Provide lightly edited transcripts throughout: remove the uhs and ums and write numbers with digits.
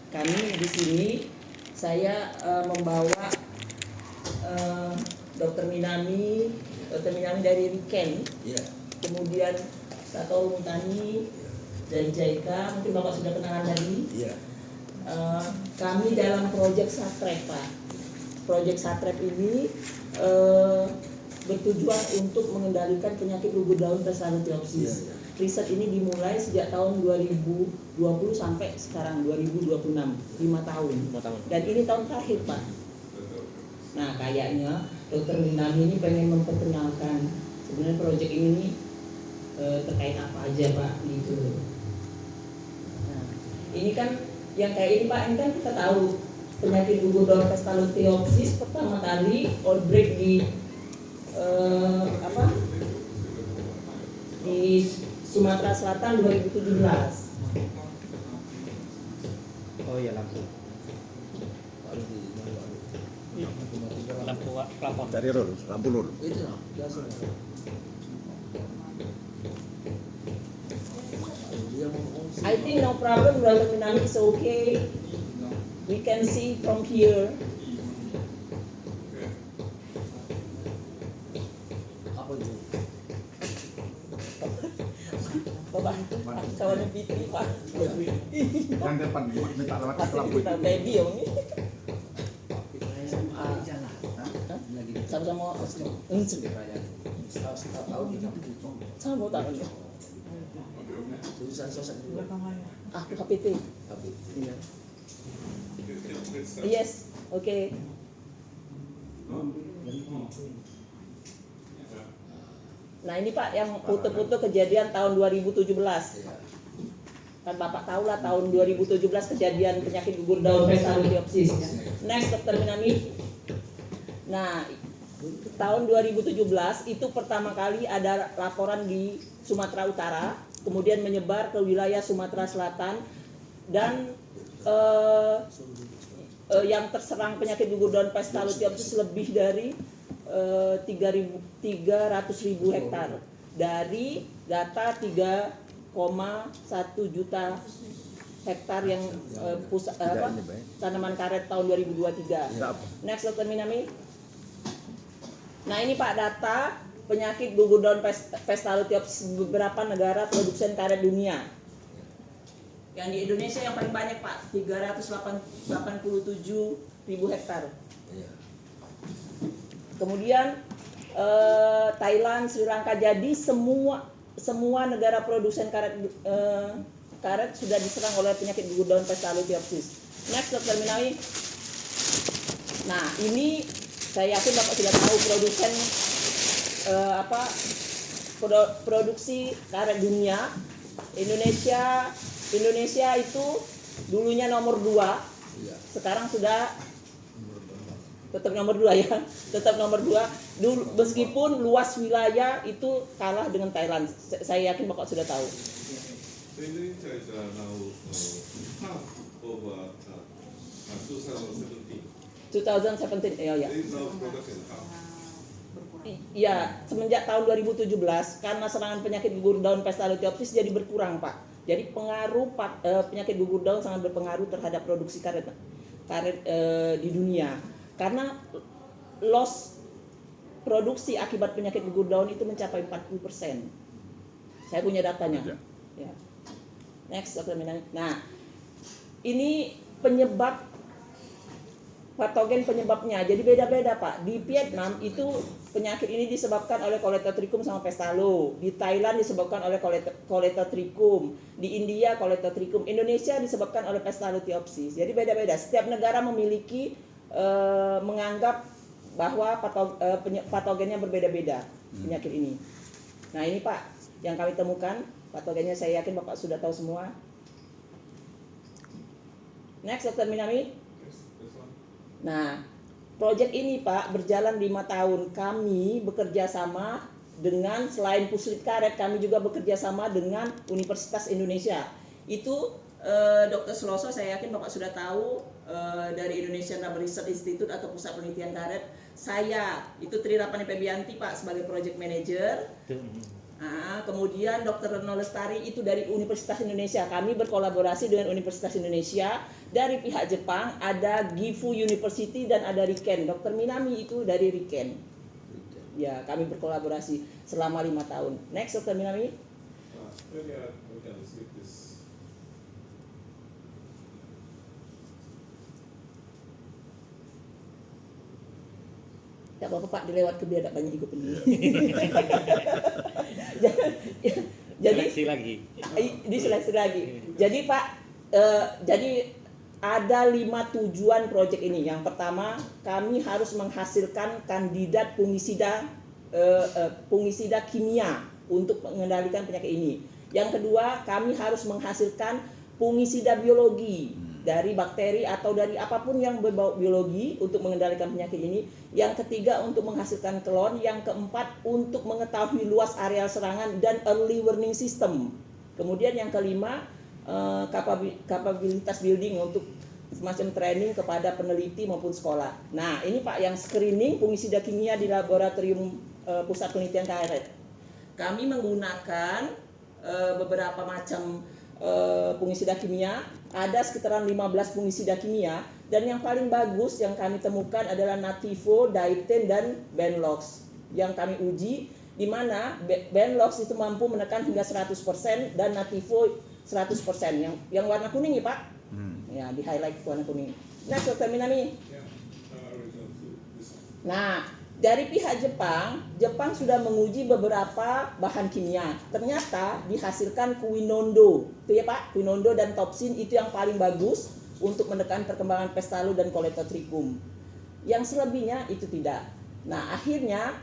kami di sini saya membawa Dr. Minami dari Riken, kemudian Tato Mutani dari JICA, mungkin Bapak sudah kenalan tadi. Kami dalam proyek Satrep, Pak. Proyek Satrep ini bertujuan untuk mengendalikan penyakit gugur daun Thessalothiopsis. Riset ini dimulai sejak tahun 2020 sampai sekarang 2026, 5 tahun. Dan ini tahun terakhir, Pak. Nah, kayaknya Dr. Minami ini pengen memperkenalkan sebenarnya proyek ini terkait apa aja, Pak, gitu. Nah, ini kan yang kayak ini, Pak, ini kan kita tahu penyakit gugur daun Thessalothiopsis pertama kali outbreak di di Sumatera Selatan 2017. Oh iya, lampu plafon. Cari lampu lur. Itu no, biasa. I think no problem, Dr. Minami, is okay. We can see from here. Apa itu? Bapak, kawannya Fitri, Pak. Yang depan minta lewat Pasti lampu. kita baby ya, ini. Sama-sama sama mau takon ya. Tulisan sosok dulu. Aku KPT. Iya. Yes, oke. Nah ini Pak yang foto-foto kejadian tahun 2017. Kan Bapak tahu lah tahun 2017 kejadian penyakit gugur daun Thessalothiopsis. Next, Dr. Minami. Nah, tahun 2017 itu pertama kali ada laporan di Sumatera Utara, kemudian menyebar ke wilayah Sumatera Selatan, dan yang terserang penyakit gugur daun Thessalothiopsis lebih dari 300.000 hektar dari data 3,1 juta hektar yang tanaman karet tahun 2023. Next, Dr. Minami. Nah ini Pak data penyakit gugur daun Thessalothiopsis beberapa negara produsen karet dunia. Yang di Indonesia yang paling banyak Pak, 387.000 hektar. Kemudian Thailand, Sri Lanka, jadi semua negara produsen karet sudah diserang oleh penyakit gugur daun Thessalothiopsis. Next, Dr. Minami. Nah ini saya yakin Bapak sudah tahu produsen produksi karet dunia. Indonesia itu dulunya nomor 2, sekarang sudah tetap nomor 2 ya, tetap nomor 2. Dulu, meskipun luas wilayah itu kalah dengan Thailand, saya yakin Bapak sudah tahu. So Indonesia is now half of 2017. 2017, ya. There is now production half. Ya, semenjak tahun 2017 karena serangan penyakit gugur daun Thessalothiopsis jadi berkurang, Pak. Jadi pengaruh penyakit gugur daun sangat berpengaruh terhadap produksi karet di dunia. Karena loss produksi akibat penyakit gugur daun itu mencapai 40%. Saya punya datanya. Ya. Next, Dr. Minami. Nah, ini patogen penyebabnya. Jadi beda-beda, Pak. Di Vietnam itu penyakit ini disebabkan oleh Cholecalciferum sama Pestalo. Di Thailand disebabkan oleh Cholecalciferum. Di India Cholecalciferum. Indonesia disebabkan oleh Thessalothiopsis. Jadi beda-beda. Setiap negara memiliki menganggap bahwa patogennya berbeda-beda penyakit ini. Nah ini Pak yang kami temukan patogennya, saya yakin Bapak sudah tahu semua. Next, Dr. Minami. Nah proyek ini Pak berjalan 5 tahun. Kami bekerja sama dengan, selain Puslit Karet, kami juga bekerja sama dengan Universitas Indonesia. Itu Dr. Suloso, saya yakin Bapak sudah tahu, dari Indonesian Rubber Research Institute atau Pusat Penelitian Karet. Saya itu Tri Rapani Febianti Pak sebagai Project Manager. Kemudian Dr. Retno Lestari itu dari Universitas Indonesia. Kami berkolaborasi dengan Universitas Indonesia. Dari pihak Jepang ada Gifu University dan ada Riken. Dr. Minami itu dari Riken. Ya, kami berkolaborasi selama 5 tahun. Next, Dr. Minami. Maybe we can skip this. Ya Bapak Pak dilewat ke biar ada banyak ikut ini. Jadi Seleksi lagi. diseleksi lagi. Jadi Pak, jadi ada 5 tujuan proyek ini. Yang pertama, kami harus menghasilkan kandidat fungisida kimia untuk mengendalikan penyakit ini. Yang kedua, kami harus menghasilkan fungisida biologi dari bakteri atau dari apapun yang berbau biologi untuk mengendalikan penyakit ini. Yang ketiga, untuk menghasilkan klon. Yang keempat, untuk mengetahui luas areal serangan dan early warning system. Kemudian yang kelima, kapabilitas building untuk semacam training kepada peneliti maupun sekolah. Nah, ini Pak yang screening fungisida kimia di laboratorium pusat penelitian KRS. Kami menggunakan beberapa macam fungisida kimia, ada sekitaran 15 fungisida kimia, dan yang paling bagus yang kami temukan adalah Nativo, Daiten, dan Benlox yang kami uji, di mana Benlox itu mampu menekan hingga 100% dan Nativo 100%. Yang warna kuning ya Pak? Ya, di highlight warna kuning. Nah, Dr. Minami. Yeah, return to this. Nah, dari pihak Jepang sudah menguji beberapa bahan kimia. Ternyata dihasilkan quinondo, itu ya Pak, quinondo dan topsin itu yang paling bagus untuk menekan perkembangan pestalu dan Colletotrichum. Yang selebihnya itu tidak. Nah, akhirnya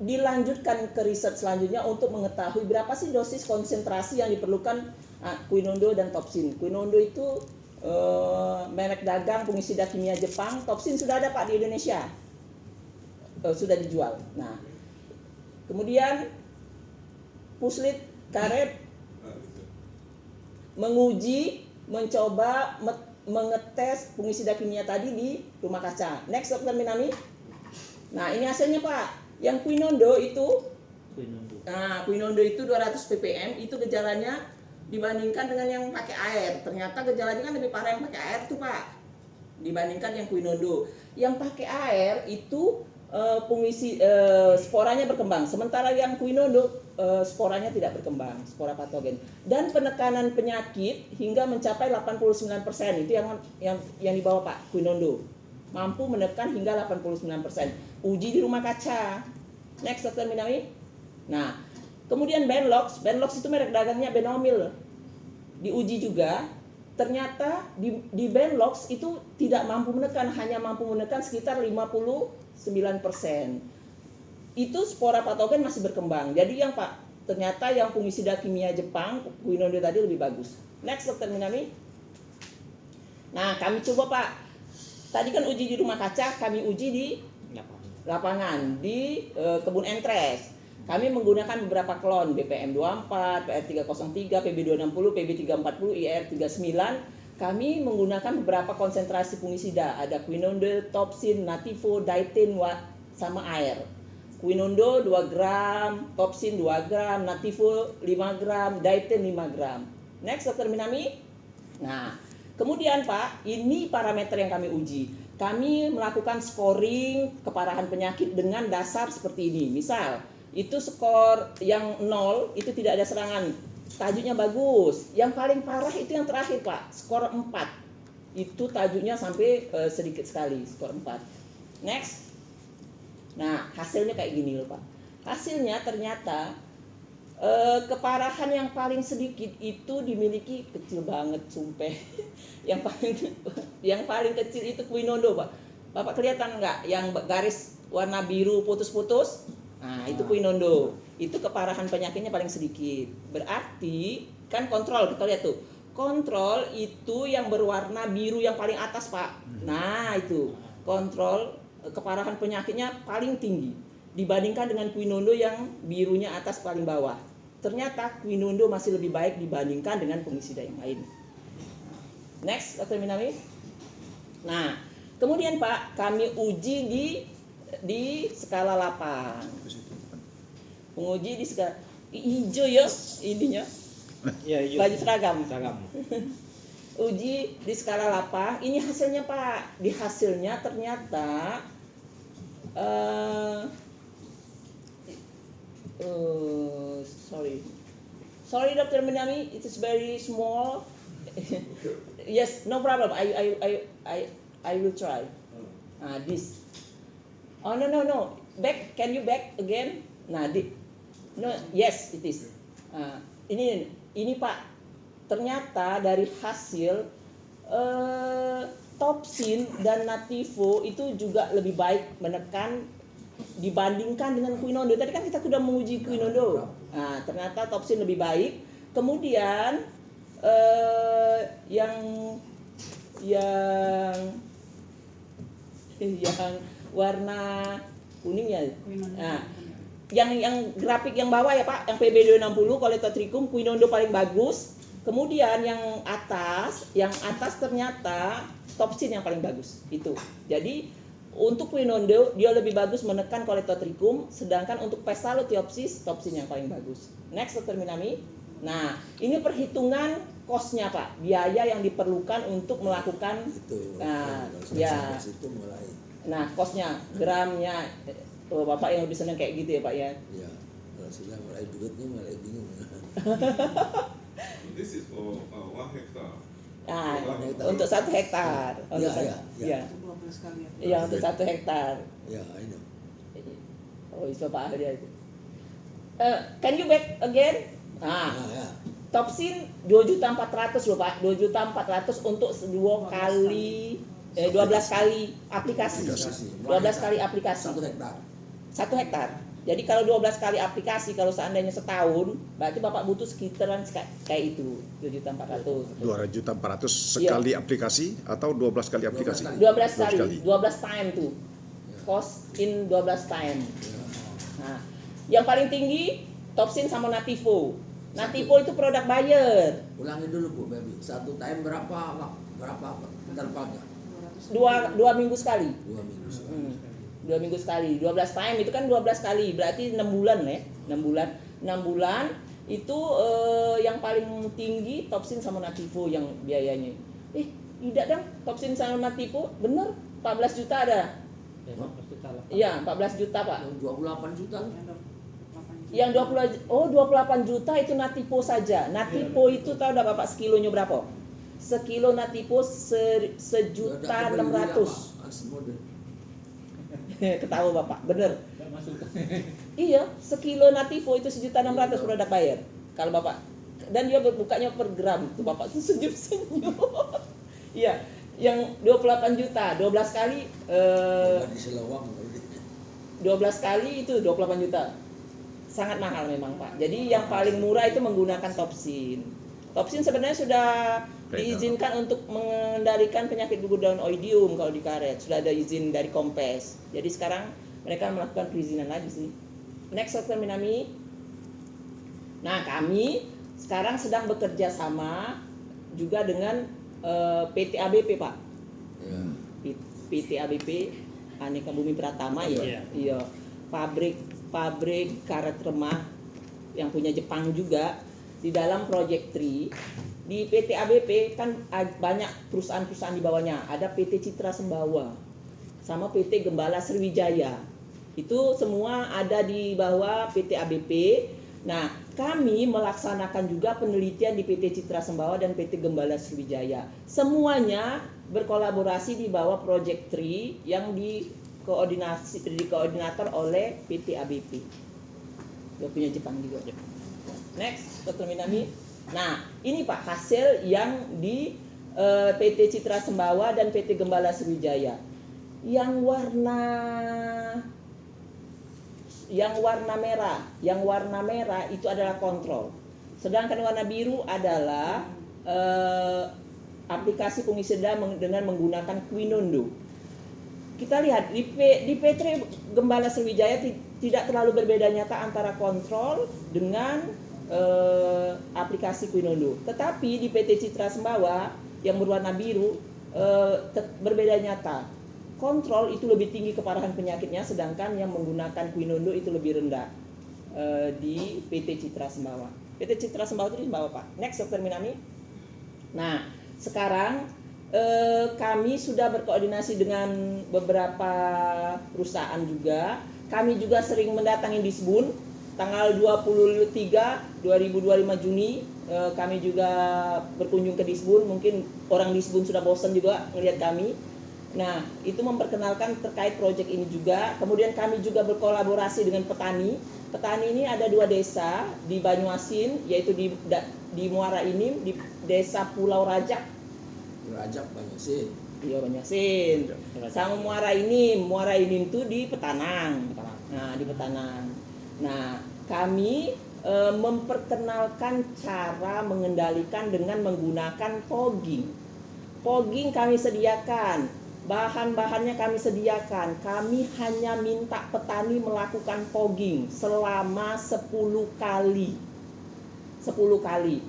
dilanjutkan ke riset selanjutnya untuk mengetahui berapa sih dosis konsentrasi yang diperlukan quinondo dan topsin. Quinondo itu merek dagang fungisida kimia Jepang, topsin sudah ada Pak di Indonesia. Sudah dijual. Nah, kemudian Puslit Karet mencoba mengetes fungisida kimia tadi di rumah kaca. Next, Dr. Minami. Nah, ini hasilnya Pak. Yang quinondo itu, quinondo itu 200 ppm, itu gejalanya dibandingkan dengan yang pakai air. Ternyata gejalanya kan lebih parah yang pakai air tuh Pak, dibandingkan yang quinondo. Yang pakai air itu sporanya berkembang, sementara yang quinondo sporanya tidak berkembang, spora patogen. Dan penekanan penyakit hingga mencapai 89%, itu yang dibawa Pak quinondo. Mampu menekan hingga 89%. Uji di rumah kaca. Next, Dr. Minami. Nah, kemudian Benlox itu merek dagangnya Benomil. Diuji juga, ternyata di Benlox itu tidak mampu menekan, hanya mampu menekan sekitar 59%. Itu spora patogen masih berkembang. Jadi ternyata yang fungisida kimia Jepang, quinondo tadi lebih bagus. Next, Dr. Minami. Nah, kami coba Pak. Tadi kan uji di rumah kaca, kami uji di lapangan, di kebun entres. Kami menggunakan beberapa klon, BPM24, PR303, PB260, PB340, IR39. Kami menggunakan beberapa konsentrasi fungisida, ada quinondo, topsin, Nativo, Daiten, sama air. Quinondo 2 gram, topsin 2 gram, Nativo 5 gram, Daiten 5 gram. Next, Dr. Minami. Nah, kemudian Pak, ini parameter yang kami uji. Kami melakukan scoring keparahan penyakit dengan dasar seperti ini. Misal, itu skor yang 0 itu tidak ada serangan, tajuknya bagus. Yang paling parah itu yang terakhir Pak, skor 4. Itu tajuknya sampai sedikit sekali, skor 4. Next. Nah, hasilnya kayak gini loh Pak. Hasilnya ternyata keparahan yang paling sedikit itu dimiliki kecil banget, sumpah. Yang paling kecil itu quinondo Pak. Bapak kelihatan nggak? Yang garis warna biru putus-putus? Nah, itu quinondo. Itu keparahan penyakitnya paling sedikit. Berarti kan kontrol, kita lihat tuh. Kontrol itu yang berwarna biru yang paling atas, Pak. Nah, itu. Kontrol keparahan penyakitnya paling tinggi dibandingkan dengan quinondo yang birunya atas paling bawah. Ternyata quinondo masih lebih baik dibandingkan dengan fungisida yang lain. Next, Dr. Minami. Nah, kemudian Pak, kami uji di skala 8. Menguji di skala hijau ya ininya, Ya, baju seragam. Seragam. Uji di skala lapang. Ini hasilnya Pak. Di hasilnya ternyata sorry Dr. Minami, it is very small. Yes, no problem. I will try. This. Oh no. Back. Can you back again? Nah, no. Yes, it is. Ini Pak. Ternyata dari hasil Topsin dan Nativo itu juga lebih baik menekan dibandingkan dengan Quinondo. Tadi kan kita sudah menguji Quinondo. Nah, ternyata Topsin lebih baik. Kemudian yang warna kuningnya. Nah, yang grafik yang bawah ya Pak, yang PB260 Coledotricum Quinondo paling bagus. Kemudian yang atas ternyata Topsin yang paling bagus itu. Jadi untuk Quinondo dia lebih bagus menekan Coledotricum, sedangkan untuk Pestalotiopsis Topsin yang paling bagus. Next Dr. Minami. Nah, ini perhitungan cost-nya Pak, biaya yang diperlukan untuk melakukan Itu. nah, Kalau ya. sampai situ mulai. Nah, cost-nya, gramnya. Bapak yang lebih senang kayak gitu ya Pak ya. Ya, kalau sudah mulai duitnya mulai bingung. This is for 1 hectare. Nah, untuk 1 hektar. Untuk Ya. ya. Iya, untuk 1 hektar. Ya, I know. Oh, itu Pak dia itu. Can you back again? Nah, Ya. Topsin 2.400.000 loh Pak. 2.400.000 untuk 12 kali aplikasi. 12 kali aplikasi. 1 hektar. 1 hektar. Jadi kalau 12 kali aplikasi, kalau seandainya setahun, berarti Bapak butuh sekitaran kayak itu, 2.400.000. 2.400.000 sekali aplikasi atau 12 kali aplikasi? 12 kali. 12 time tuh. Cost in 12 time. Nah, yang paling tinggi Topsin sama Nativo. Nativo itu produk Bayer. Ulangi dulu Bu, Baby. 1 time berapa intervalnya? 2 minggu sekali. 2 minggu sekali. 2 minggu sekali. 12 time itu kan 12 kali, berarti 6 bulan ya. 6 bulan itu yang paling tinggi Topsin sama Nativo yang biayanya. Tidak dong, Topsin sama Nativo bener 14 juta ada. Iya, 14 juta Pak. Yang 28 juta. Yang 28 juta itu Nativo saja. Nativo itu tahu enggak Bapak sekilonya berapa? Sekilo Nativo 1.600.000. Ketawa Bapak, bener. Iya, sekilo Nativo itu 1.600.000 produk Bayer. Kalau Bapak, dan dia bukanya per gram, tuh Bapak tuh senyum-senyum. Iya, yang 28 juta, 12 kali 12 kali itu 28 juta. Sangat mahal memang Pak. Jadi yang paling murah itu menggunakan Topsin. Topsin sebenarnya sudah diizinkan untuk mengendalikan penyakit gugur daun oidium kalau di karet. Sudah ada izin dari Kompes. Jadi sekarang mereka melakukan perizinan lagi sih. Next Dr. Minami. Nah, kami sekarang sedang bekerja sama juga dengan PT ABP Pak. PT ABP Aneka Bumi Pratama ya. Iya. Pabrik karet remah yang punya Jepang juga. Di dalam Project 3 di PT ABP kan banyak perusahaan-perusahaan di bawahnya. Ada PT Citra Sembawa sama PT Gembala Sriwijaya. Itu semua ada di bawah PT ABP. Nah, kami melaksanakan juga penelitian di PT Citra Sembawa dan PT Gembala Sriwijaya. Semuanya berkolaborasi di bawah Project 3 yang dikoordinator oleh PT ABP. Dia punya Jepang juga. Next, Dr. Minami. Nah, ini Pak hasil yang di PT Citra Sembawa dan PT Gembala Sriwijaya. Yang warna merah itu adalah kontrol. Sedangkan warna biru adalah aplikasi fungisida dengan menggunakan Quinondo. Kita lihat di PT Gembala Sriwijaya tidak terlalu berbeda nyata antara kontrol dengan aplikasi Quinondo. Tetapi di PT Citra Sembawa yang berwarna biru berbeda nyata. Kontrol itu lebih tinggi keparahan penyakitnya, sedangkan yang menggunakan Quinondo itu lebih rendah. di PT Citra Sembawa. PT Citra Sembawa itu di Sembawa Pak. Next Dr. Minami. Nah sekarang kami sudah berkoordinasi dengan beberapa perusahaan juga. Kami juga sering mendatangi Disbun. Tanggal 23 2025 Juni kami juga berkunjung ke Disbun. Mungkin orang Disbun sudah bosan juga melihat kami. Nah itu memperkenalkan terkait proyek ini juga. Kemudian kami juga berkolaborasi dengan petani. Petani ini ada 2 desa di Banyuasin, yaitu di Muara Inim, di desa Pulau Rajak. Rajak banyak sih. Iya Banyuasin. Sama Muara Inim itu di Petanang. Nah di Petanang. Nah kami memperkenalkan cara mengendalikan dengan menggunakan fogging. Fogging kami sediakan, bahan-bahannya kami sediakan. Kami hanya minta petani melakukan fogging selama 10 kali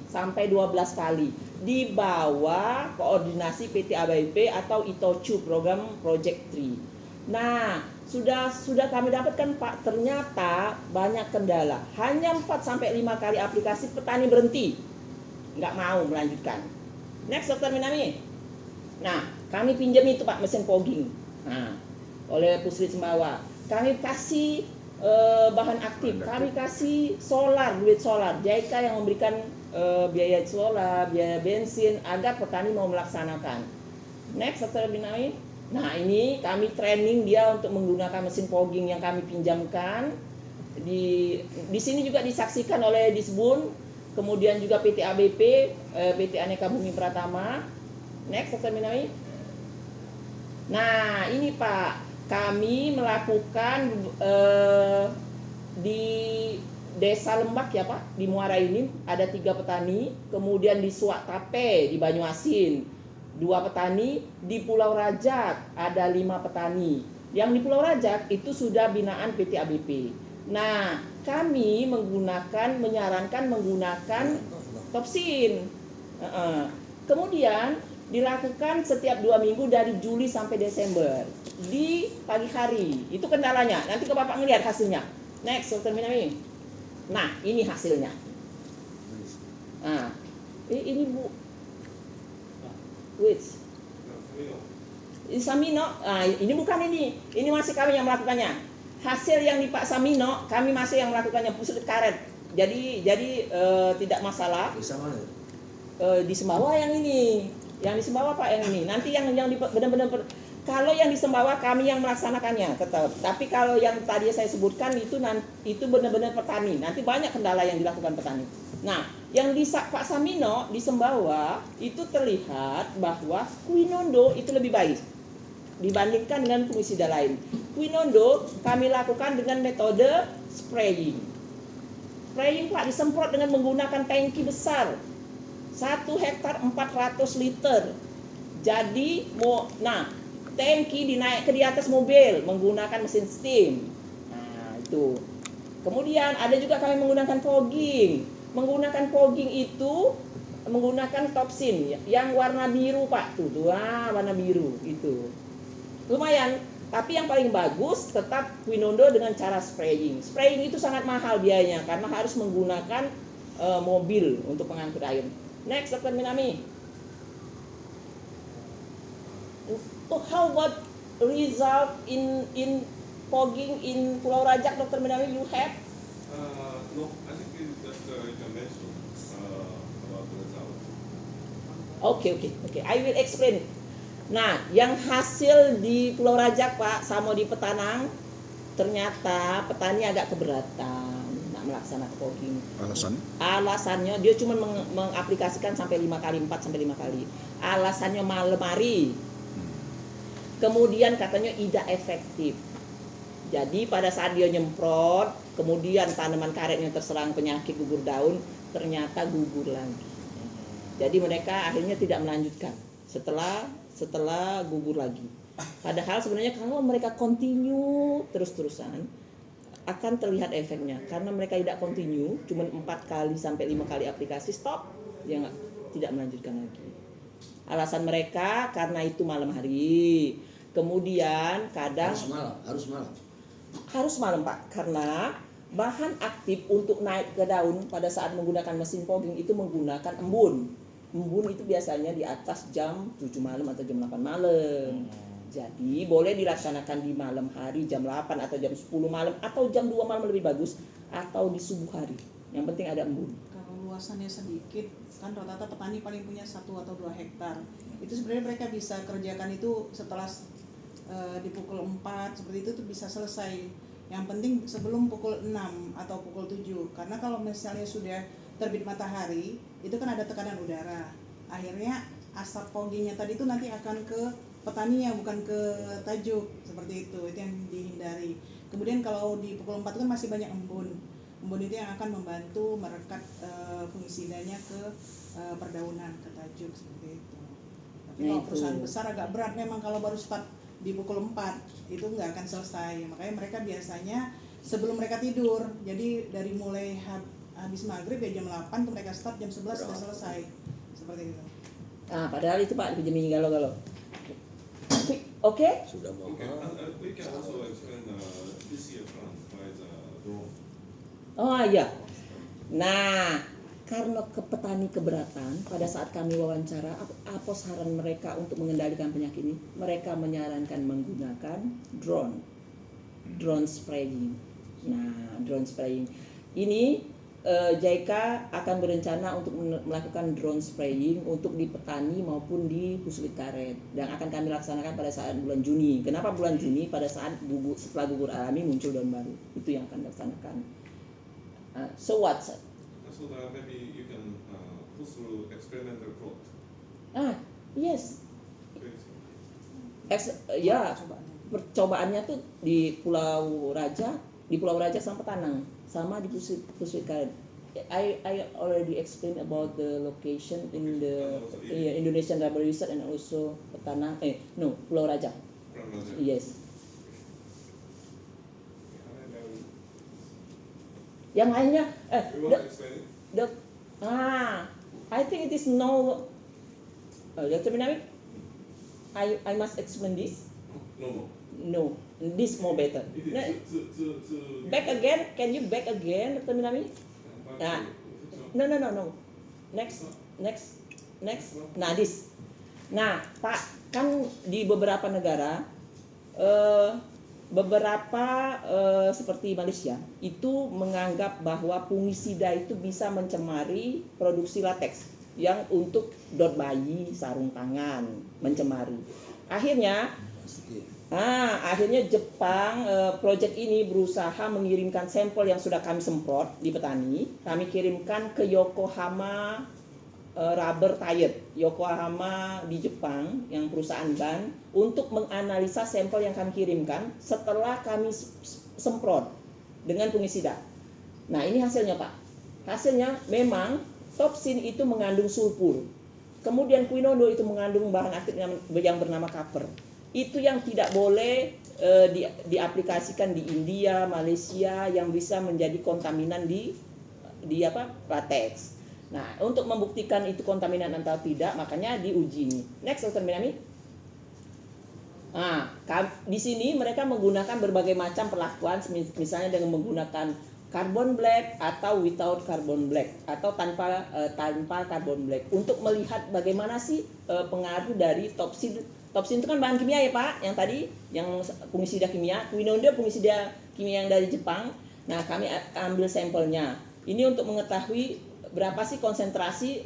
sampai 12 kali di bawah koordinasi PT ABP atau ITOCU program Project 3. Nah, sudah kami dapatkan Pak, ternyata banyak kendala. Hanya 4 sampai 5 kali aplikasi petani berhenti. Nggak mau melanjutkan. Next Dr. Minami. Nah, kami pinjam itu Pak mesin fogging. Nah, oleh Puslit Sembawa. Kami kasih bahan aktif, kami kasih duit solar. JICA yang memberikan biaya solar, biaya bensin agar petani mau melaksanakan. Next Dr. Minami. Nah, ini kami training dia untuk menggunakan mesin fogging yang kami pinjamkan. Di sini juga disaksikan oleh Disbun, kemudian juga PT ABP, PT Aneka Bumi Pratama. Next Dr. Minami. Nah, ini Pak, kami melakukan di Desa Lembak ya Pak, di Muara ini ada 3 petani, kemudian di Suak Tape di Banyuasin 2 petani, di Pulau Rajak ada 5 petani. Yang di Pulau Rajak itu sudah binaan PT ABP. Nah, kami menyarankan menggunakan topsin. Kemudian dilakukan setiap 2 minggu dari Juli sampai Desember di pagi hari. Itu kendalanya. Nanti ke Bapak ngelihat hasilnya. Next Dr. Minami. Nah, ini hasilnya. Nah, ini Bu. Which? Ini Samino. Nah, ini bukan ini. Ini masih kami yang melakukannya. Hasil yang di Pak Samino, kami masih yang melakukannya Puslit karet. Jadi tidak masalah. Bisa mana? Di Sembawa yang ini. Yang di Sembawa Pak yang ini. Nanti yang benar-benar kalau yang di Sembawa kami yang melaksanakannya tetap. Tapi kalau yang tadi saya sebutkan itu benar-benar petani. Nanti banyak kendala yang dilakukan petani. Nah, yang di Pak Samino di Sembawa itu terlihat bahwa Quinondo itu lebih baik dibandingkan dengan fungisida lain. Quinondo kami lakukan dengan metode spraying. Spraying Pak disemprot dengan menggunakan tangki besar. 1 hektar 400 liter. Jadi tangki dinaik ke di atas mobil menggunakan mesin steam. Nah, itu. Kemudian ada juga kami menggunakan fogging. Menggunakan fogging itu menggunakan topsin yang warna biru Pak. Warna biru itu. Lumayan, tapi yang paling bagus tetap Quinondo dengan cara spraying. Spraying itu sangat mahal biayanya karena harus menggunakan mobil untuk pengangkut air. Next Dr. Minami. How about result in fogging in Pulau Rajak, Dr. Minami? You have? No, I think it's just information about the results. Okay. I will explain. Nah, yang hasil di Pulau Rajak Pak sama di Petanang, ternyata petani agak keberatan melaksanakan fogging. Alasannya dia cuma mengaplikasikan sampai 5 kali, 4 sampai 5 kali. Alasannya malam hari. Kemudian katanya tidak efektif. Jadi pada saat dia nyemprot, kemudian tanaman karetnya terserang penyakit gugur daun, ternyata gugur lagi. Jadi mereka akhirnya tidak melanjutkan setelah gugur lagi. Padahal sebenarnya kalau mereka continue terus-terusan akan terlihat efeknya. Karena mereka tidak continue, cuma 4 kali sampai 5 kali aplikasi, stop, dia tidak melanjutkan lagi. Alasan mereka karena itu malam hari. Kemudian kadang harus malam. Harus malam Pak, karena bahan aktif untuk naik ke daun pada saat menggunakan mesin fogging itu menggunakan embun. Embun itu biasanya di atas jam 7 malam atau jam 8 malam. Jadi boleh dilaksanakan di malam hari jam 8 atau jam 10 malam atau jam 2 malam lebih bagus, atau di subuh hari. Yang penting ada embun. Kalau luasannya sedikit, kan rata-rata petani paling punya 1 atau 2 hektar. Itu sebenarnya mereka bisa kerjakan itu setelah di pukul 4 seperti itu tuh bisa selesai. Yang penting sebelum pukul 6 atau pukul 7. Karena kalau misalnya sudah terbit matahari, itu kan ada tekanan udara. Akhirnya asap foggingnya tadi itu nanti akan ke petaninya, bukan ke tajuk. Seperti itu yang dihindari. Kemudian kalau di pukul 4 kan masih banyak embun. Embun itu yang akan membantu merekat fungisidanya ke perdaunan, ke tajuk seperti itu. Tapi Nah, kalau itu. perusahaan besar agak berat memang kalau baru start di pukul 4 itu nggak akan selesai. Makanya mereka biasanya sebelum mereka tidur. Jadi dari mulai habis maghrib ya jam 8 tuh mereka start, jam 11 sudah selesai. Seperti itu. Padahal itu Pak dipinjemin galau-galau. Oke? Sudah mau. Okay, and we can also explain this year plan by the drone. Oh iya. Nah, karena petani keberatan, pada saat kami wawancara, apa saran mereka untuk mengendalikan penyakit ini? Mereka menyarankan menggunakan drone spraying. Nah, drone spraying ini JIK akan berencana untuk melakukan drone spraying untuk di petani maupun di pusulit karet, dan akan kami laksanakan pada saat bulan Juni. Kenapa bulan Juni? Pada saat setelah gugur alami muncul daun baru, itu yang akan dilaksanakan. So what? So that maybe you can go through experimental plot. Yes. Okay. Ya, Cobaannya. percobaannya tuh di Pulau Raja sama Petanang, sama di Pusulit Karet. I already explained about the location in the Indonesian Rubber Research and also Petanang. Pulau Raja. Yes. Yang lainnya, You want to explain it? I think it is no. Dr. Minami, I must explain this. No. No, this more better. It is No, to back again. Can you back again, Dr. Minami? No. Next. Nah, this. Nah, Pak, kan di beberapa negara, seperti Malaysia itu menganggap bahwa fungisida itu bisa mencemari produksi lateks yang untuk dot bayi, sarung tangan, mencemari. Akhirnya Jepang proyek ini berusaha mengirimkan sampel yang sudah kami semprot di petani, kami kirimkan ke Yokohama Rubber Tire, Yokohama di Jepang, yang perusahaan ban, untuk menganalisa sampel yang kami kirimkan setelah kami semprot dengan fungisida. Nah, ini hasilnya Pak. Hasilnya memang toksin itu mengandung sulfur. Kemudian quinono itu mengandung bahan aktif yang bernama copper. Itu yang tidak boleh diaplikasikan di India, Malaysia, yang bisa menjadi kontaminan di lateks. Nah, untuk membuktikan itu kontaminan atau tidak, makanya diuji ini. Next, Dr. Minami. Di sini mereka menggunakan berbagai macam perlakuan, misalnya dengan menggunakan carbon black atau without carbon black atau tanpa carbon black, untuk melihat bagaimana sih pengaruh dari toksin. Toksin itu kan bahan kimia ya Pak, yang tadi yang fungisida kimia, quinono fungisida kimia yang dari Jepang. Nah, kami ambil sampelnya. Ini untuk mengetahui berapa sih konsentrasi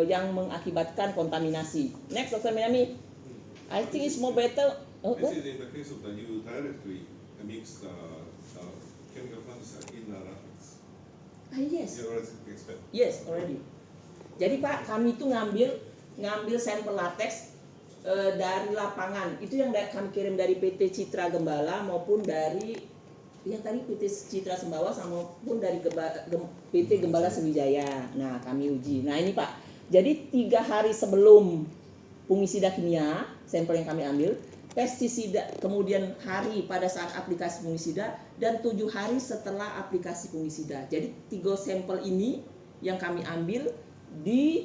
yang mengakibatkan kontaminasi. Next, Dr. Minami. I think it's more better. This is in the case of the you directly mix the chemical plants in the latex. Yes. You already expect. Yes, already. Jadi Pak, kami itu ngambil sampel latex dari lapangan. Itu yang kami kirim dari PT Citra Gembala maupun dari yang tadi PT Citra Sembawa maupun dari PT Gembala Sriwijaya. Nah, kami uji. Nah, ini Pak. Jadi 3 hari sebelum fungisida kimia, sampel yang kami ambil, pestisida, kemudian hari pada saat aplikasi fungisida, dan 7 hari setelah aplikasi fungisida. Jadi 3 sampel ini yang kami ambil di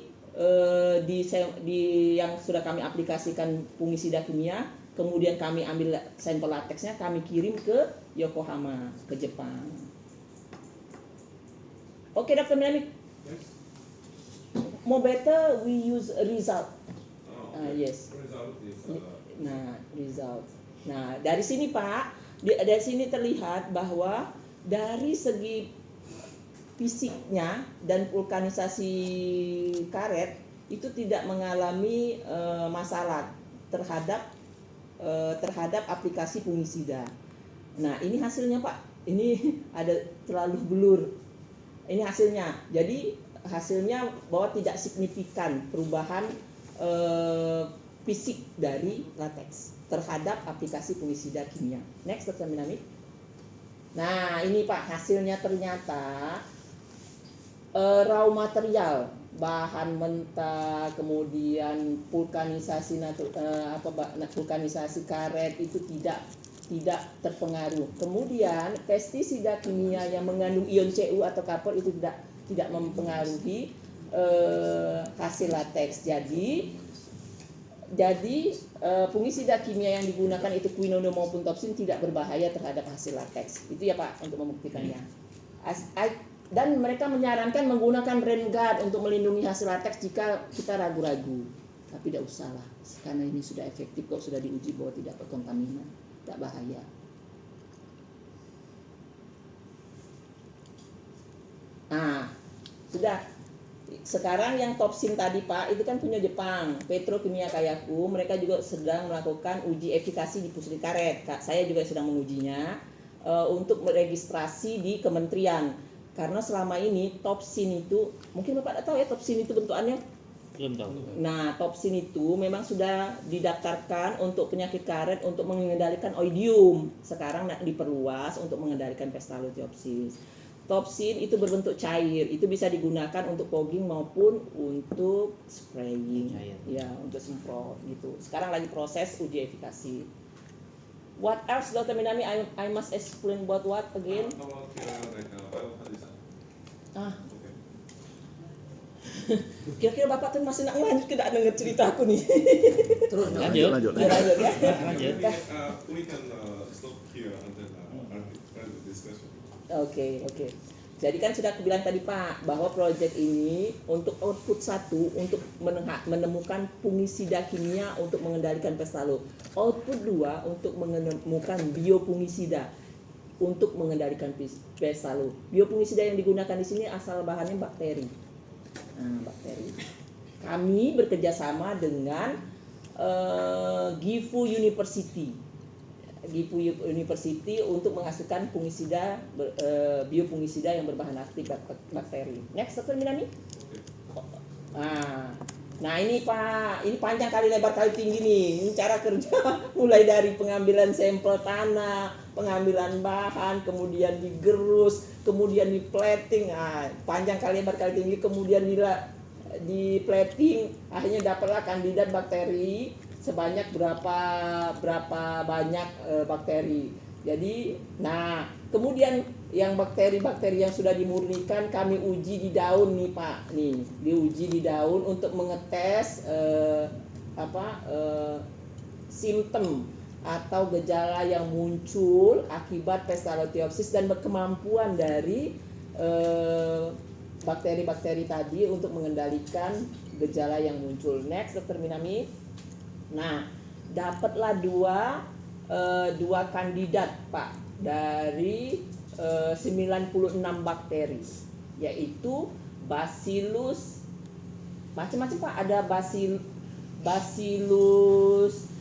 yang sudah kami aplikasikan fungisida kimia, kemudian kami ambil sampel lateksnya, kami kirim ke Yokohama, ke Jepang. Okay, Dr. Minami, Yes? more better we use a result. Yes. Result is Nah, result. Nah, dari sini Pak, dari sini terlihat bahwa dari segi fisiknya dan vulkanisasi karet itu tidak mengalami masalah terhadap aplikasi fungisida. Nah, ini hasilnya Pak. Ini ada terlalu blur. Ini hasilnya. Jadi hasilnya bahwa tidak signifikan perubahan fisik dari latex terhadap aplikasi fungisida kimia. Next, Dr. Minami. Nah, ini Pak hasilnya ternyata raw material, bahan mentah, kemudian vulkanisasi vulkanisasi karet itu tidak terpengaruh. Kemudian pestisida kimia yang mengandung ion Cu atau kapur itu tidak mempengaruhi hasil latex. Jadi fungisida kimia yang digunakan itu quinone maupun topsin tidak berbahaya terhadap hasil latex. Itu ya Pak untuk membuktikannya. Dan mereka menyarankan menggunakan rain guard untuk melindungi hasil latex jika kita ragu-ragu. Tapi tidak usahlah, karena ini sudah efektif kok, sudah diuji bahwa tidak berkontaminan, tidak bahaya. Nah, sudah. Sekarang yang topsin tadi Pak, itu kan punya Jepang, Petrokimia Kayaku, mereka juga sedang melakukan uji efikasi di pusri karet. Saya juga sedang mengujinya untuk meregistrasi di kementerian. Karena selama ini topsin itu, mungkin Bapak tidak tahu ya topsin itu bentukannya? Belum tahu. Nah, topsin itu memang sudah didaftarkan untuk penyakit karet untuk mengendalikan oidium. Sekarang diperluas untuk mengendalikan Pestalotiopsis. Topsin itu berbentuk cair, itu bisa digunakan untuk fogging maupun untuk spraying, ya untuk semprot gitu. Sekarang lagi proses uji efikasi. What else, Dr. Minami? I must explain about what again? About biohazard. Okay. Kira-kira Bapak tuh masih nak lanjut ke denger cerita aku nih. Terus Lanjut. Lanjut. Lanjut ya. Lanjut. We can stop here and then further discussion. Oke. Jadi kan sudah aku bilang tadi Pak bahwa proyek ini untuk output 1 untuk menemukan fungisida kimia untuk mengendalikan pestalo. Output 2 untuk menemukan biofungisida untuk mengendalikan pestalo. Biofungisida yang digunakan di sini asal bahannya bakteri. Nah, bakteri. Kami bekerja sama dengan Gifu University untuk menghasilkan fungisida biofungisida yang berbahan aktif bakteri. Next, Dr. Minami. Nah ini Pak, ini panjang kali lebar kali tinggi nih. Ini cara kerja mulai dari pengambilan sampel tanah, pengambilan bahan, kemudian digerus, kemudian di plating. Panjang kali lebar kali tinggi, kemudian di plating akhirnya dapatlah kandidat bakteri sebanyak berapa banyak bakteri. Jadi, nah kemudian yang bakteri-bakteri yang sudah dimurnikan kami uji di daun nih Pak, nih diuji di daun untuk mengetes simptom atau gejala yang muncul akibat Pestalotiopsis dan kemampuan dari bakteri-bakteri tadi untuk mengendalikan gejala yang muncul. Next, Dr. Minami. Nah, dapatlah dua kandidat Pak dari 96 bakteri, yaitu Bacillus macam-macam Pak, ada Bacillus Bacillus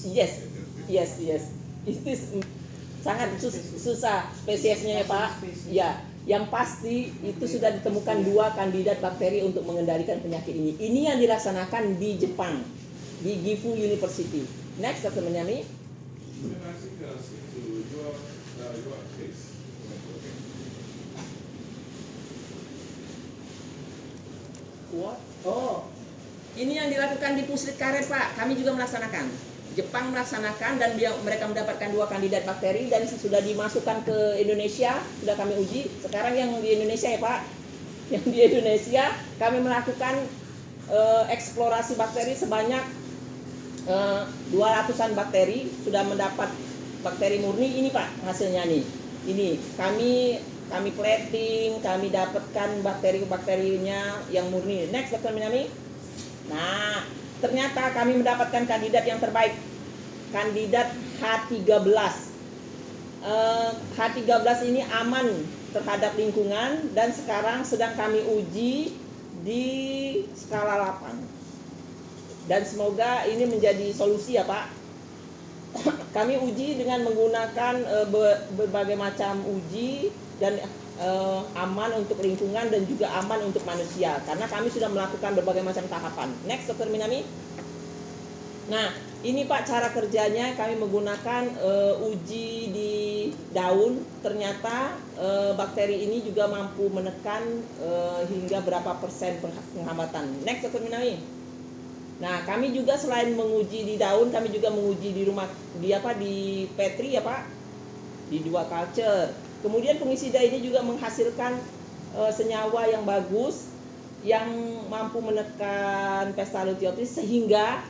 yes itu sangat susah spesiesnya ya Pak ya. Yang pasti itu sudah ditemukan 2 kandidat bakteri untuk mengendalikan penyakit ini. Ini yang dilaksanakan di Jepang, di Gifu University. Next, Dr. Minami. Can I stick to your case? What? Oh, ini yang dilakukan di puslit karet Pak. Kami juga melaksanakan. Jepang melaksanakan dan mereka mendapatkan 2 kandidat bakteri dan sudah dimasukkan ke Indonesia, sudah kami uji. Sekarang yang di Indonesia ya Pak, yang di Indonesia kami melakukan eksplorasi bakteri sebanyak 200-an bakteri, sudah mendapat bakteri murni ini Pak hasilnya nih. Ini kami plating, kami dapatkan bakteri-bakterinya yang murni. Next, Dr. Minami. Nah, ternyata kami mendapatkan kandidat yang terbaik. Kandidat H13. H13 ini aman terhadap lingkungan dan sekarang sedang kami uji di skala 8. Dan semoga ini menjadi solusi ya Pak. Kami uji dengan menggunakan berbagai macam uji dan aman untuk lingkungan dan juga aman untuk manusia karena kami sudah melakukan berbagai macam tahapan. Next, Dr. Minami. Nah, ini Pak cara kerjanya kami menggunakan uji di daun. Ternyata bakteri ini juga mampu menekan hingga berapa persen penghambatan. Next, Dr. Minami. Nah, kami juga selain menguji di daun, kami juga menguji di rumah di petri ya Pak, di 2 culture. Kemudian fungisida ini juga menghasilkan senyawa yang bagus yang mampu menekan Pestalotiopsis sehingga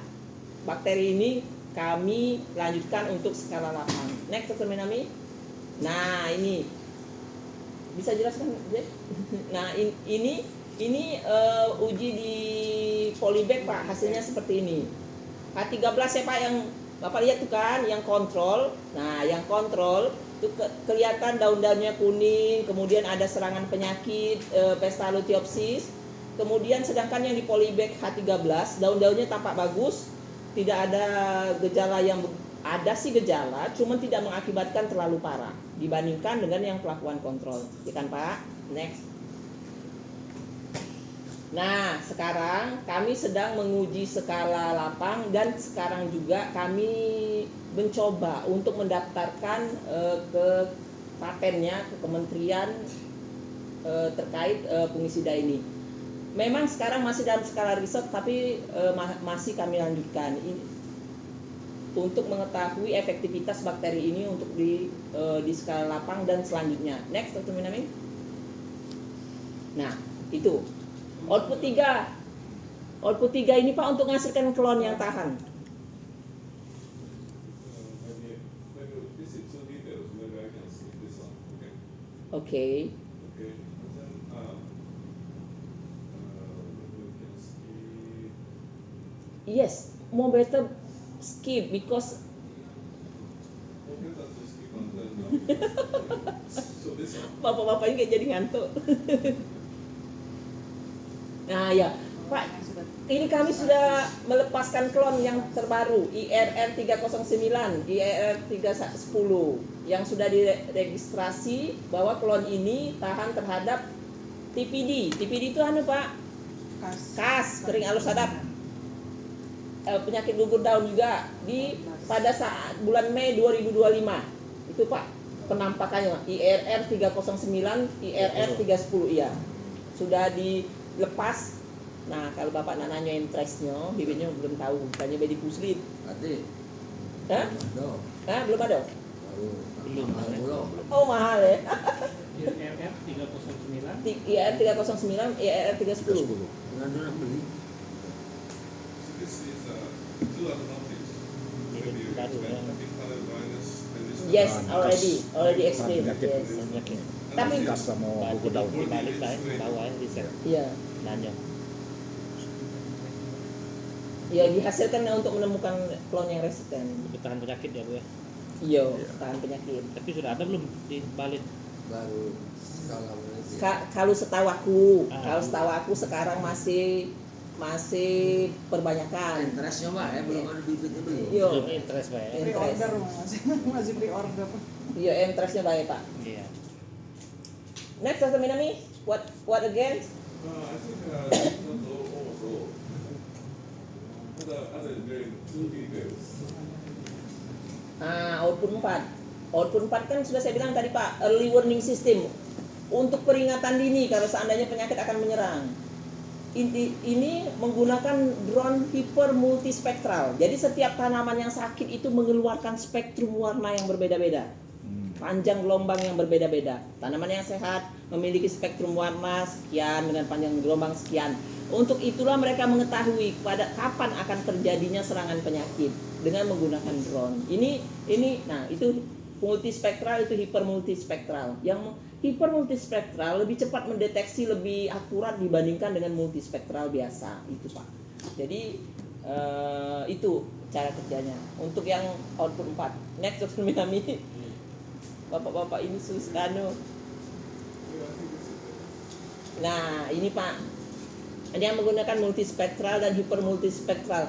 bakteri ini kami lanjutkan untuk skala 8. Next, Dr. Minami. Nah, ini bisa jelaskan, Jack? Nah, ini uji di polybag Pak, hasilnya seperti ini. H13 ya Pak yang Bapak lihat tuh kan, yang kontrol. Nah, yang kontrol itu kelihatan daun-daunnya kuning, kemudian ada serangan penyakit Pestalotiopsis. Kemudian sedangkan yang di polybag H13 daun-daunnya tampak bagus, tidak ada gejala yang ada sih gejala, cuman tidak mengakibatkan terlalu parah dibandingkan dengan yang pelakuan kontrol. Ya kan Pak? Next. Nah, sekarang kami sedang menguji skala 8 dan sekarang juga kami mencoba untuk mendaftarkan ke patennya ke kementerian terkait fungisida ini. Memang sekarang masih dalam skala riset tapi masih kami lanjutkan untuk mengetahui efektivitas bakteri ini untuk di skala 8 dan selanjutnya. Next, Dr. Minami. Nah, itu output 3. Output 3 ini Pak untuk menghasilkan klon yang tahan. Maybe this is too detailed. Maybe I can skip this one. Okay. Okay. Okay. And then we can skip. Yes, more better skip because Okay, let's skip and then. So this one. bapak-bapak ini kayak jadi ngantuk. Nah ya, Pak, ini kami sudah melepaskan klon yang terbaru IRR 309, IRR 310 yang sudah diregistrasi bahwa klon ini tahan terhadap TPD. TPD itu anu Pak? Kas, kering alus sadap. Penyakit gugur daun juga pada saat bulan Mei 2025. Itu Pak penampakannya IRR 309, IRR 310 iya. Sudah dilepas. Nah, kalau Bapak nak nanya interestnya, bibitnya belum tahu. Tanya Bedi Puslit. Berarti Hah? no, Hah? Belum ada? belum belum. Oh, mahal ya. IRR 309. IRR 309, IRR 310. Dengan orang beli. So this is two advantages. Maybe you Baru, explain. ya. I think other minus and this one. Yes, already explained. Penyakit. Yes. Yakin. Tapi Gas sama gugur daun. Dibalik lah, bawah riset. iya. Nanya. Ya dihasilkan untuk menemukan klon yang resisten. Tahan penyakit ya Bu ya. Iya, tahan penyakit. Tapi sudah ada belum di balik? Baru skala berarti. Kalau setahu aku sekarang masih perbanyakan. Interestnya mah ya belum ada bibitnya belum. Yo, Belum interest Pak ya. Pre-order masih pre-order. iya interestnya baik Pak. Iya. Next, Dr. Minami, what again? I think it's not almost all. Other very two details. Output 4. Output 4 kan sudah saya bilang tadi Pak, early warning system untuk peringatan dini kalau seandainya penyakit akan menyerang. Ini menggunakan drone hiper multispektral. Jadi setiap tanaman yang sakit itu mengeluarkan spektrum warna yang berbeda-beda. Panjang gelombang yang berbeda-beda. Tanaman yang sehat memiliki spektrum warna sekian dengan panjang gelombang sekian. Untuk itulah mereka mengetahui pada kapan akan terjadinya serangan penyakit dengan menggunakan drone. Nah itu multispektral, itu hipermultispektral. Yang hipermultispektral lebih cepat mendeteksi, lebih akurat dibandingkan dengan multispektral biasa itu Pak. Jadi itu cara kerjanya. Untuk yang output 4. Next Dr. Minami. Bapak-bapak ini Suskano. Nah ini Pak. Ini yang menggunakan multispektral dan hipermultispektral.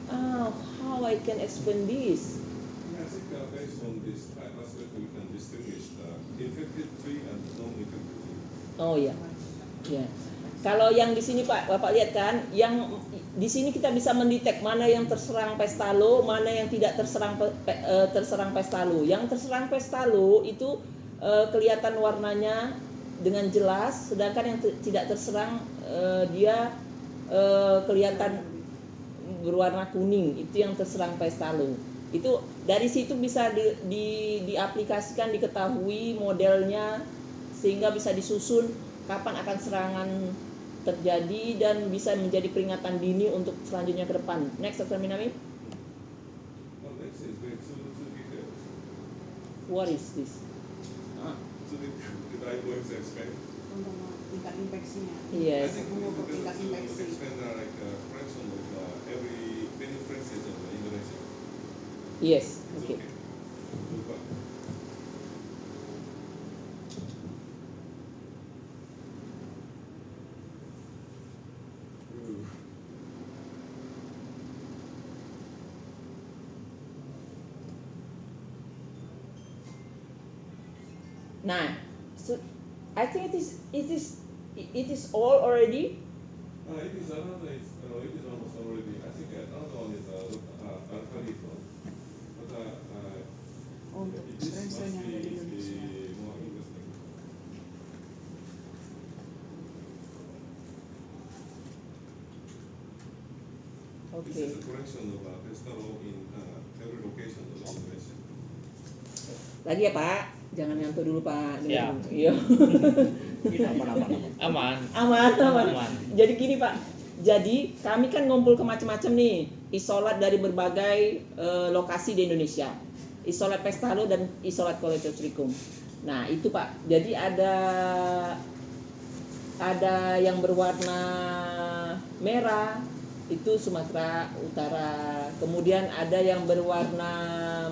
How I can explain this? I think based on this aspect we can distinguish the infected tree and non-infected tree. Oh ya. Ya. Kalau yang di sini Pak, Bapak lihat kan, yang di sini kita bisa mendetek mana yang terserang pestalo, mana yang tidak terserang pestalo. Yang terserang pestalo itu kelihatan warnanya dengan jelas, sedangkan yang tidak terserang dia kelihatan berwarna kuning, itu yang terserang pestalo. Itu dari situ bisa diaplikasikan, diketahui modelnya sehingga bisa disusun kapan akan serangan terjadi dan bisa menjadi peringatan dini untuk selanjutnya ke depan. Next, Dr. Minami. Well, next is going to details. What is this? Did I go to explain? Untuk tingkat infeksinya. I Yes. think we Untuk need tingkat to infeksi. explain like fraction of every many phrases of Indonesia. Yes. It's Okay. Lupa. Nah, so I think it is all already. It is another. It is almost already. I think another one is alkali one. But Untuk this strain-strain must yang ada di Indonesia. be more interesting. This Okay. is a collection of pestalo in every location of Indonesia. Lagi ya Pak, jangan ngantuk dulu Pak. Siap. Iya. Aman. Aman. Jadi gini Pak. Jadi kami kan ngumpul ke macam-macam nih, isolat dari berbagai lokasi di Indonesia. Isolat pestalo dan isolat Coleotrichum. Nah, itu Pak. Jadi ada yang berwarna merah, itu Sumatera Utara. Kemudian ada yang berwarna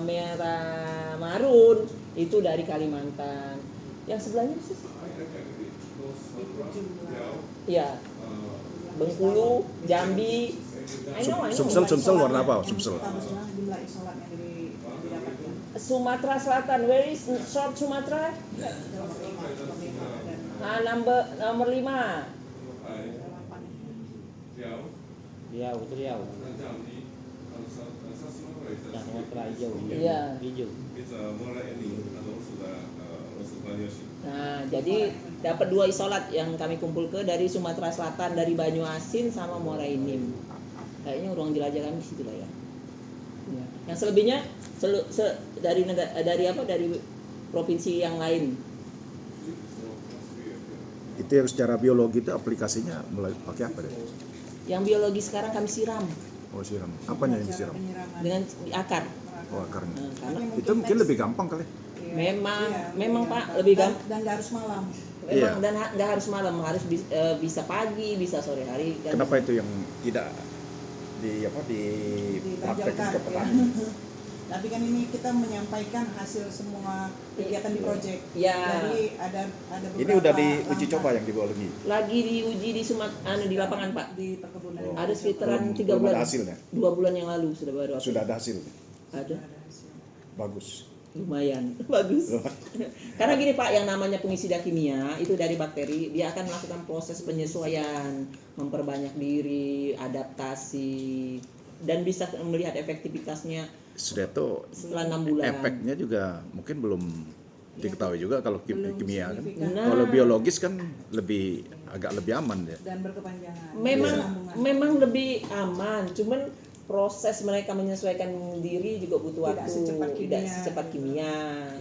merah marun, itu dari Kalimantan. Yang sebelahnya sih? I agree. Those Ya, Bengkulu, Jambi. I know. Sumsel warna apa? Sumsel. Jumlah isolat yang didapatkan. Sumatera Selatan, where is South Sumatera? Nah, nomor 5. Riau, itu Riau. Nah, Sumatera hijau. Iya. Hijau. It's Muara Enim and also Banyuasin. Nah, jadi dapat 2 isolat yang kami kumpul ke dari Sumatera Selatan, dari Banyuasin sama Muara Enim. Kayaknya ruang jelajah kami situ lah ya. Ya. Yang selebihnya dari provinsi yang lain. Itu yang secara biologi itu aplikasinya mulai pakai apa deh? Yang biologi sekarang kami siram Oh siram. Apanya yang disiram? Penyiraman. dengan akar. Oh akarnya. Nah, karena Itu mungkin lebih gampang kali. Iya, memang iya. Pak lebih gampang. Dan nggak harus malam. Memang Iya. dan nggak harus malam, harus bisa pagi, bisa sore hari. Dan Kenapa itu yang tidak dipraktekkan ke Ditonjolkan, petani? ya. Tapi kan ini kita menyampaikan hasil semua kegiatan di proyek. Ya. Jadi ada beberapa Ini udah diuji langkah coba yang di biologi. lagi diuji di di lapangan Pak. di perkebunan. Oh. Ada sekitaran 3 Belum bulan. ada hasilnya. 2 bulan yang lalu sudah baru. Sudah ada hasil. Ada. Bagus. Lumayan bagus. Karena gini Pak, yang namanya pengisida kimia itu dari bakteri, dia akan melakukan proses penyesuaian, memperbanyak diri, adaptasi, dan bisa melihat efektivitasnya Sudah itu setelah 6 bulan. efeknya juga mungkin belum diketahui juga kalau Belum kimia kan. signifikan. Nah. Kalau biologis kan agak lebih aman ya. Dan berkepanjangan. Memang Berkesinambungan. memang lebih aman, cuman proses mereka menyesuaikan diri juga butuh Tidak waktu, secepat tidak kimia. secepat kimia.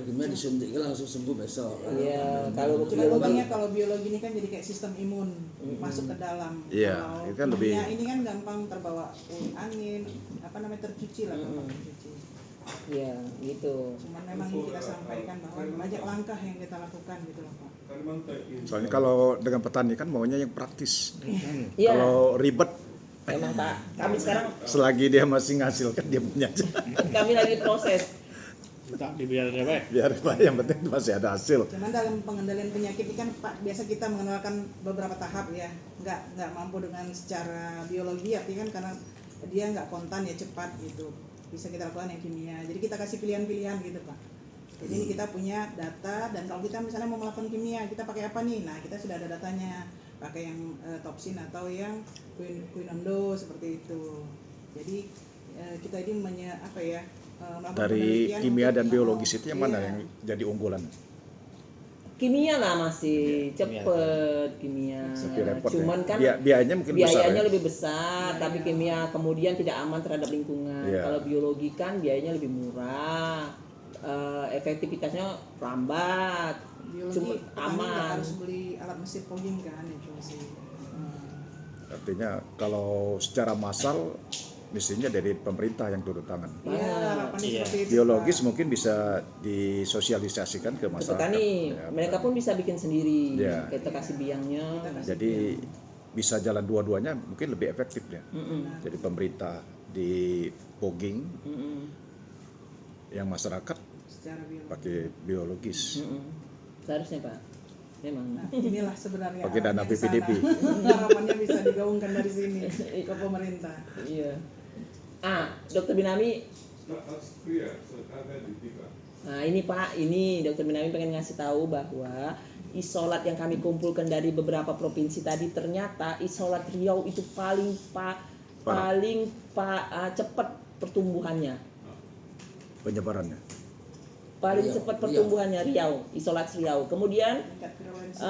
Gimana disuntik langsung sembuh besok. Iya, kalau Cuma biologi untungnya kalau biologi ini kan jadi kayak sistem imun masuk ke dalam. Iya, Kalau itu kan lebih- kimia ini kan gampang terbawa angin, tercuci lah, gampang tercuci. ya gitu. Cuman memang ini kita sampaikan bahwa banyak langkah yang kita lakukan gitu loh Pak. Kalimantan in Soalnya kalau dengan petani kan maunya yang praktis. Iya, Kalau ribet, memang Pak. Kami sekarang selagi dia masih ngasilkan dia punya aja. kami lagi proses. Tak dibiarin apa? Biar Pak, yang penting masih ada hasil. Cuman dalam pengendalian penyakit ini kan Pak biasa kita mengenalkan beberapa tahap ya, nggak mampu dengan secara biologi artinya kan karena dia nggak kontan ya cepat gitu, bisa kita lakukan yang kimia. Jadi kita kasih pilihan-pilihan gitu Pak. Jadi ini kita punya data dan kalau kita misalnya mau melakukan kimia kita pakai apa nih? Nah kita sudah ada datanya, pakai yang topsin atau yang quinondo seperti itu. Jadi kita ini melakukan Dari penelitian kimia untuk dan kalau- biologis itu yang mana iya. yang jadi unggulan? Kimia lah masih cepet kimia. Tapi repot Cuman ya. kan Biayanya mungkin besar biayanya ya. lebih besar, tapi kimia kemudian tidak aman terhadap lingkungan. Iya. Kalau biologi kan biayanya lebih murah, efektivitasnya lambat, Biologi cuma petani nggak aman. harus beli alat mesin fogging kan itu sih. Artinya kalau secara massal mestinya dari pemerintah yang turun tangan. Iya, harapannya Iya. seperti itu. Biologis Pak. mungkin bisa disosialisasikan ke Ke masyarakat. petani, Ya, mereka pun bisa bikin sendiri. Iya. Kita kasih biangnya. Jadi bisa jalan dua-duanya mungkin lebih efektif ya. Mm-mm. Jadi pemerintah di fogging, Mm-mm. yang masyarakat Secara biologi. pakai biologis. Mm-mm. Seharusnya Pak, memang. Nah, inilah sebenarnya Pakai dana arahnya ke sana. PPDB. Harapannya bisa digaungkan dari sini ke pemerintah. Iya. Dokter Binami. That's clear. So ada di tiga. Nah ini Pak, ini Dokter Binami pengen ngasih tahu bahwa isolat yang kami kumpulkan dari beberapa provinsi tadi ternyata isolat Riau itu paling cepat pertumbuhannya, Penyebarannya. paling Riau, cepat Riau. pertumbuhannya isolat Riau. Kemudian Tingkat virulensi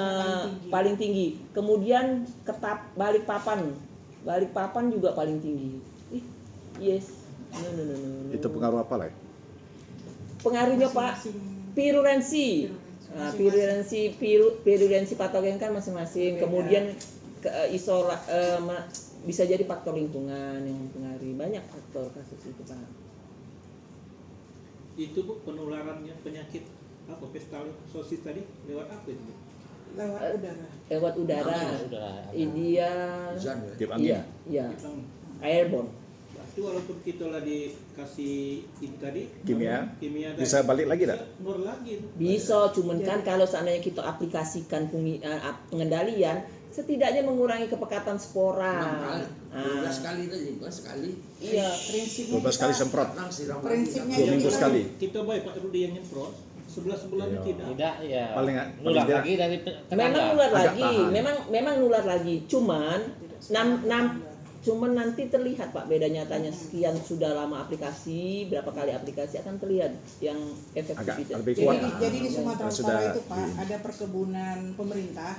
paling tinggi. Kemudian Balikpapan juga paling tinggi. Yes. No. Itu pengaruh apa lah ya? Pengaruhnya Pak, virulensi. Nah, virulensi patogen kan masing-masing. Beda. Kemudian bisa jadi faktor lingkungan yang mempengaruhi, banyak faktor kasus itu Pak. Itu Bu, penularannya penyakit apa pestaliosis tadi lewat apa itu Bu? lewat udara. Lewat udara. Udah. Dia Hujan ya. Tip angin. iya, Kita, airborne. berarti walaupun kita lah dikasih ini tadi Kimia, tadi, bisa balik lagi tak? bisa nur lagi Bu. Bisa, cuman kan kalau seandainya kita aplikasikan pengendalian, setidaknya mengurangi kepekatan 6 spora. kali, 12 Ah, kali tadi, bukan sekali. iya. Prinsipnya 12 kali semprot. Tenang siram lagi. Prinsipnya 2 minggu kita- sekali. Kita baik Pak Rudi yang nyemprot 11 bulannya Iya. tidak. Tidak ya. Paling nular tidak. lagi dari Memang nular Agak lagi, tahan. memang nular lagi. Cuman nanti terlihat Pak beda nyatanya sekian sudah lama aplikasi, berapa kali aplikasi akan terlihat yang efektivitas. lebih kuat. Jadi di Sumatera Sudah, Utara itu Pak iya. ada perkebunan pemerintah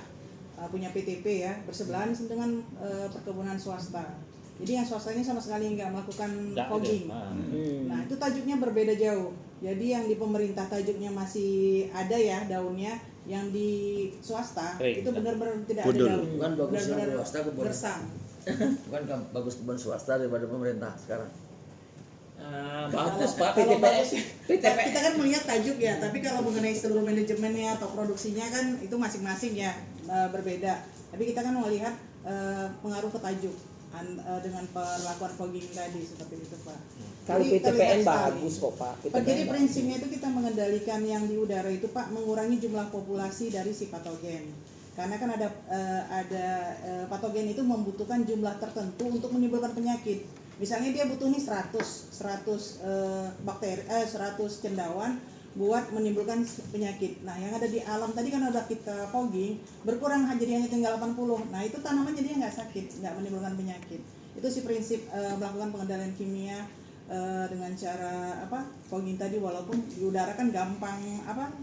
punya PTP ya bersebelahan dengan perkebunan swasta. Jadi yang swasta ini sama sekali nggak melakukan Tidak, fogging. Nah itu tajuknya berbeda jauh. Jadi yang di pemerintah tajuknya masih ada ya daunnya, yang di swasta Kering. itu benar-benar tidak Pudul. ada daun. Bukan bagus yang Benar-benar swasta kebun. gersam. Bukan bagus kebun swasta daripada pemerintah sekarang. Bagus Pak Kalau PTP. bagus, PTP. kita kan melihat tajuk ya, tapi kalau mengenai seluruh manajemennya atau produksinya kan itu masing-masing ya berbeda. Tapi kita kan melihat pengaruh ke tajuk dengan perlakuan fogging tadi seperti itu Pak. Kalau Jadi PTPN terlihat sekali. bagus kok Pak. Jadi PTPN prinsipnya itu kita mengendalikan yang di udara itu Pak, mengurangi jumlah populasi dari si patogen. Karena kan ada patogen itu membutuhkan jumlah tertentu untuk menimbulkan penyakit. Misalnya dia butuh nih 100 cendawan buat menimbulkan penyakit. Nah, yang ada di alam tadi kan udah kita fogging, berkurang jadi hanya tinggal 80. Nah, itu tanaman jadinya nggak sakit, nggak menimbulkan penyakit. Itu sih prinsip melakukan pengendalian kimia dengan cara fogging tadi, walaupun di udara kan gampang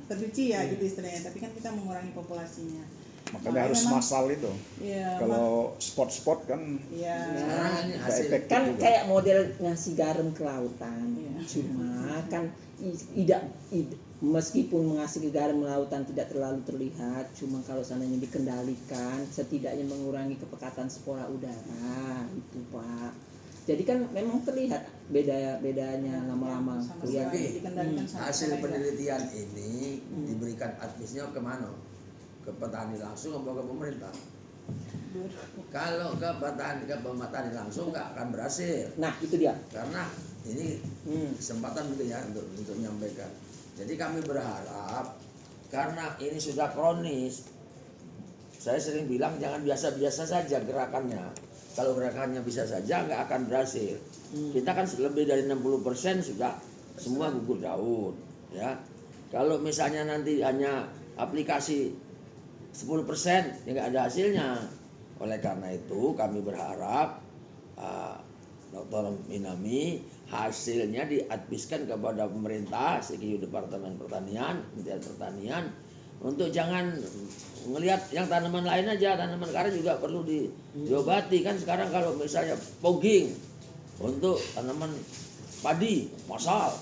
tercuci ya gitu istilahnya, tapi kan kita mengurangi populasinya. Makanya harus memang- massal itu. Iya, Kalau spot-spot kan iya. Sekarang ini nggak hasil efektif Kan juga. kayak model ngasih garam ke lautan. Iya. Cuma kan meskipun mengasih garam lautan tidak terlalu terlihat, cuma kalau seandainya dikendalikan setidaknya mengurangi kepekatan spora udara itu Pak. Jadi kan memang terlihat bedanya lama-lama Sama kelihatan. sekali dikendalikan sama hasil sekali. penelitian ini diberikan advisnya kemana? Ke petani langsung atau ke pemerintah? Kalau ke petani langsung nggak akan berhasil, Nah itu dia. karena ini kesempatan gitu ya untuk menyampaikan. Jadi kami berharap karena ini sudah kronis, saya sering bilang jangan biasa-biasa saja gerakannya. Kalau gerakannya bisa saja nggak akan berhasil. Kita kan lebih dari 60% sudah semua gugur daun, ya. Kalau misalnya nanti hanya aplikasi 10% ya nggak ada hasilnya. Oleh karena itu kami berharap Dr. Minami hasilnya diadviskan kepada pemerintah, CGU Departemen Pertanian, Kementerian Pertanian, untuk jangan ngelihat yang tanaman lain aja, tanaman karet juga perlu diobati kan. Sekarang kalau misalnya fogging untuk tanaman padi massal,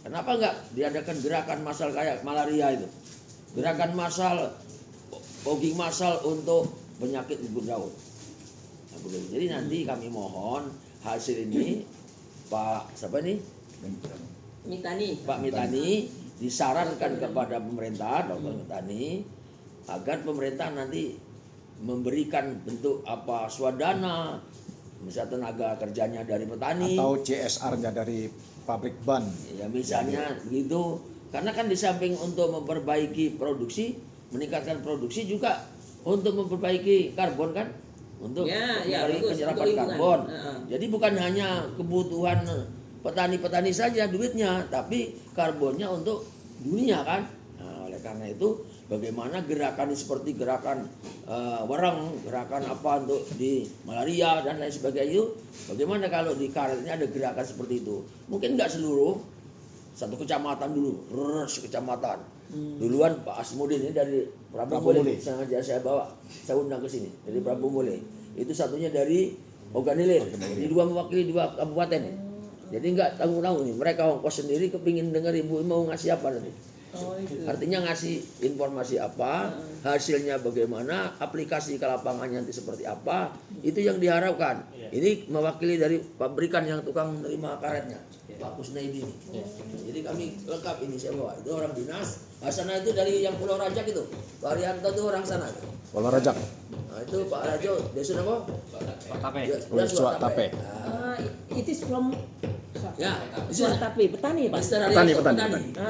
kenapa nggak diadakan gerakan massal kayak malaria itu, gerakan massal fogging massal untuk penyakit gugur daun. Nah, begitu. Jadi nanti kami mohon hasil ini Pak siapa nih? Mitani. Pak Mitani disarankan kepada pemerintah, Dr. Mitani, agar pemerintah nanti memberikan bentuk apa swadana, misalnya tenaga kerjanya dari petani, Atau CSR-nya dari pabrik ban. ya misalnya begitu. Karena kan di samping untuk memperbaiki produksi, meningkatkan produksi juga untuk memperbaiki karbon kan, untuk Ya, mengurangi bagus, penyerapan untuk lingkungan. karbon. Heeh. Jadi bukan hanya kebutuhan petani-petani saja duitnya, tapi karbonnya untuk dunia kan. Nah, oleh karena itu bagaimana gerakan seperti gerakan warang, gerakan apa untuk di malaria dan lain sebagainya itu, bagaimana kalau di karet ini ada gerakan seperti itu? Mungkin nggak seluruh, satu kecamatan dulu, kecamatan. Duluan Pak Asmudin ini dari Prabu Mule, sengaja saya bawa, saya undang ke sini dari Prabu Mule. Itu satunya dari Oganilir, jadi dua mewakili dua kabupaten. Jadi nggak tanggung-tanggung nih, mereka ongkos sendiri kepingin dengar ibu mau ngasih apa nanti. Oh itu. Artinya ngasih informasi apa, hasilnya bagaimana, aplikasi ke lapangannya nanti seperti apa, itu yang diharapkan. Ini mewakili dari pabrikan yang tukang menerima karetnya, Pak Kusnaidi ini. Jadi kami lengkap ini saya bawa. Itu orang dinas. Sana itu dari yang Pulau Rajak itu, Pak Arianto itu orang sana. Walau rajak. Nah itu Pak Rajo, desa apa? Tape. Suat Tape. It is from Ya, Suat Tape, petani Pak. Mr. Petani, Arianto, petani. Ah,